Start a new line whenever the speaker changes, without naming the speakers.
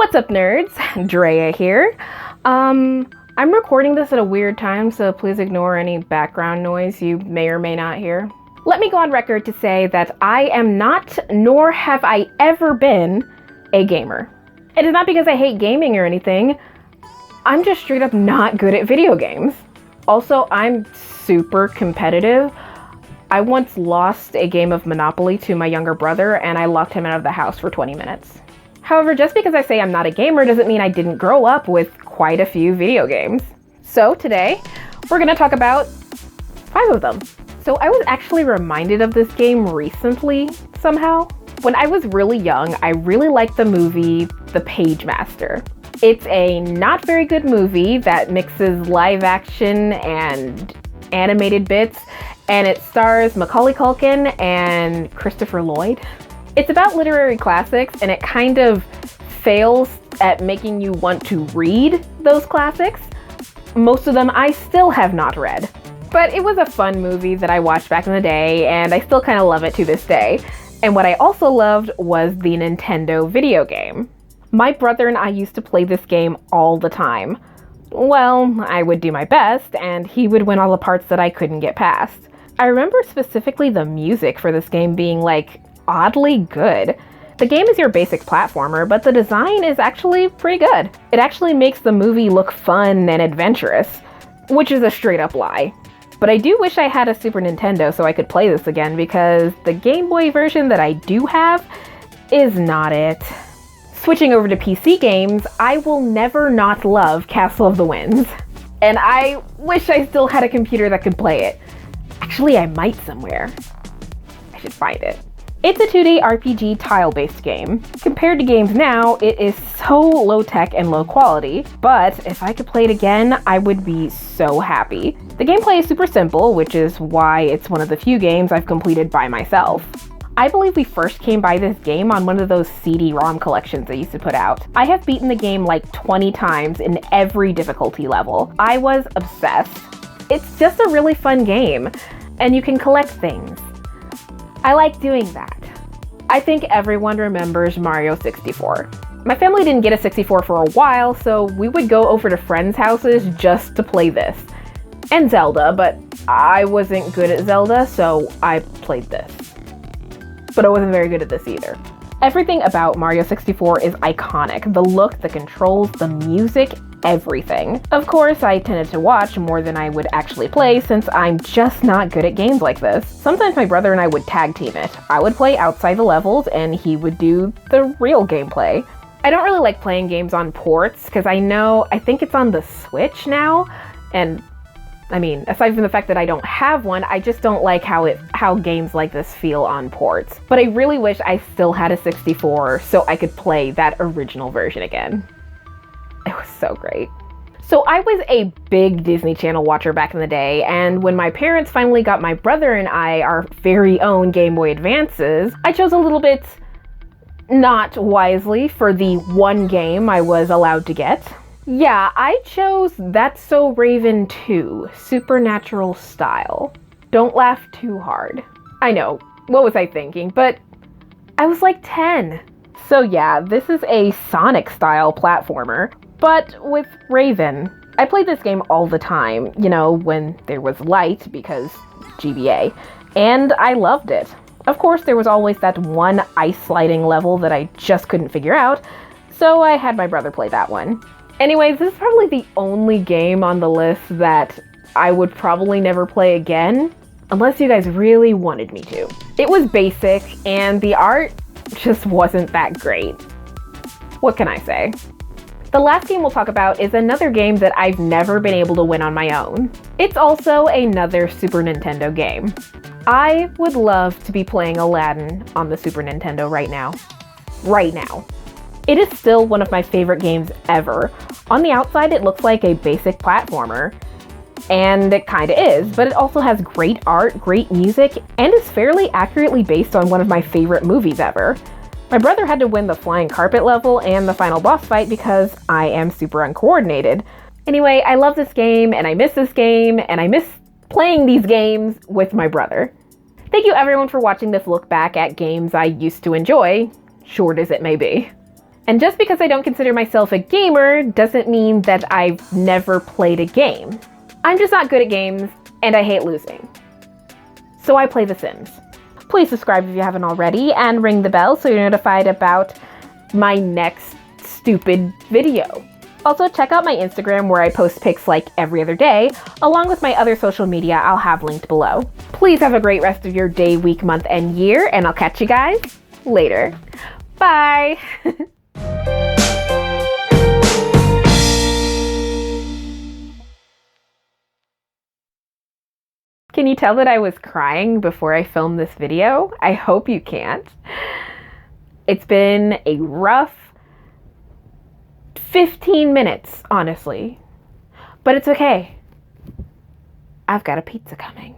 What's up, nerds? Drea here. I'm recording this at a weird time, so please ignore any background noise you may or may not hear. Let me go on record to say that I am not, nor have I ever been, a gamer. It is not because I hate gaming or anything. I'm just straight up not good at video games. Also, I'm super competitive. I once lost a game of Monopoly to my younger brother, and I locked him out of the house for 20 minutes. However, just because I say I'm not a gamer doesn't mean I didn't grow up with quite a few video games. So today, we're gonna talk about 5 of them. So I was actually reminded of this game recently, somehow. When I was really young, I really liked the movie The Page Master. It's a not very good movie that mixes live action and animated bits, and it stars Macaulay Culkin and Christopher Lloyd. It's about literary classics, and it kind of fails at making you want to read those classics. Most of them I still have not read. But it was a fun movie that I watched back in the day, and I still kind of love it to this day. And what I also loved was the Nintendo video game. My brother and I used to play this game all the time. Well, I would do my best, and he would win all the parts that I couldn't get past. I remember specifically the music for this game being like oddly good. The game is your basic platformer, but the design is actually pretty good. It actually makes the movie look fun and adventurous, which is a straight up lie. But I do wish I had a Super Nintendo so I could play this again, because the Game Boy version that I do have is not it. Switching over to PC games, I will never not love Castle of the Winds. And I wish I still had a computer that could play it. Actually, I might somewhere. I should find it. It's a 2D RPG tile-based game. Compared to games now, it is so low-tech and low-quality, but if I could play it again, I would be so happy. The gameplay is super simple, which is why it's one of the few games I've completed by myself. I believe we first came by this game on one of those CD-ROM collections they used to put out. I have beaten the game like 20 times in every difficulty level. I was obsessed. It's just a really fun game, and you can collect things. I like doing that. I think everyone remembers Mario 64. My family didn't get a 64 for a while, so we would go over to friends' houses just to play this. And Zelda, but I wasn't good at Zelda, so I played this. But I wasn't very good at this either. Everything about Mario 64 is iconic. The look, the controls, the music, everything. Of course, I tended to watch more than I would actually play since I'm just not good at games like this. Sometimes my brother and I would tag team it. I would play outside the levels and he would do the real gameplay. I don't really like playing games on ports because I think it's on the Switch now, and I mean, aside from the fact that I don't have one, I just don't like how games like this feel on ports. But I really wish I still had a 64 so I could play that original version again. It was so great. So I was a big Disney Channel watcher back in the day, and when my parents finally got my brother and I our very own Game Boy Advances, I chose a little bit not wisely for the one game I was allowed to get. Yeah, I chose That's So Raven 2, Supernatural Style. Don't laugh too hard. I know, what was I thinking? But I was like 10. So yeah, this is a Sonic-style platformer, but with Raven. I played this game all the time, when there was light, because GBA, and I loved it. Of course, there was always that one ice sliding level that I just couldn't figure out, so I had my brother play that one. Anyways, this is probably the only game on the list that I would probably never play again, unless you guys really wanted me to. It was basic, and the art just wasn't that great. What can I say? The last game we'll talk about is another game that I've never been able to win on my own. It's also another Super Nintendo game. I would love to be playing Aladdin on the Super Nintendo right now. Right now. It is still one of my favorite games ever. On the outside, it looks like a basic platformer, and it kinda is, but it also has great art, great music, and is fairly accurately based on one of my favorite movies ever. My brother had to win the flying carpet level and the final boss fight because I am super uncoordinated. Anyway, I love this game, and I miss this game, and I miss playing these games with my brother. Thank you everyone for watching this look back at games I used to enjoy, short as it may be. And just because I don't consider myself a gamer doesn't mean that I've never played a game. I'm just not good at games, and I hate losing. So I play The Sims. Please subscribe if you haven't already, and ring the bell so you're notified about my next stupid video. Also, check out my Instagram where I post pics like every other day, along with my other social media I'll have linked below. Please have a great rest of your day, week, month, and year, and I'll catch you guys later. Bye! Can you tell that I was crying before I filmed this video? I hope you can't. It's been a rough 15 minutes, honestly. But it's okay. I've got a pizza coming.